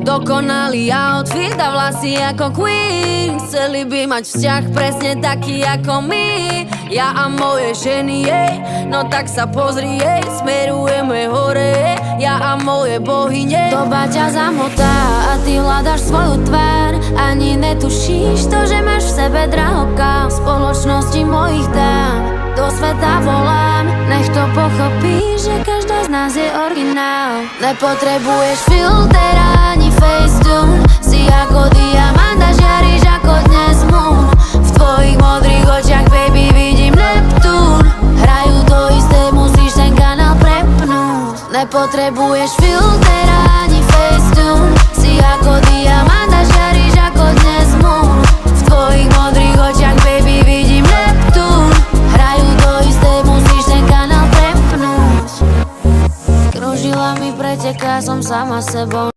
Dokonalý outfit a vlasy ako queen. Chceli by mať vzťah presne taký ako my. Ja a moje ženy, jej. No tak sa pozri, jej. Smerujeme hore, ja a moje bohyne. Doba ťa zamotá a ty hľadaš svoju tvár. Ani netušíš to, že máš v sebe drahokam. V spoločnosti mojich dám do sveta volám. Nech to pochopí, že každá z nás je originál. Nepotrebuješ filter ani facetune. Si ako diamant a žiariš ako dnes moon. V tvojich modrých očiach, baby, vidím Neptún. Hrajú to isté, musíš ten kanál prepnúť. Nepotrebuješ filter ani facetune. Si ako diamant a žiariš ako dnes moon. V tvojich modrých očiach, baby, vidím Neptún. Hrajú to isté, musíš ten kanál prepnúť. Krúžila mi preteká, som sama sebou.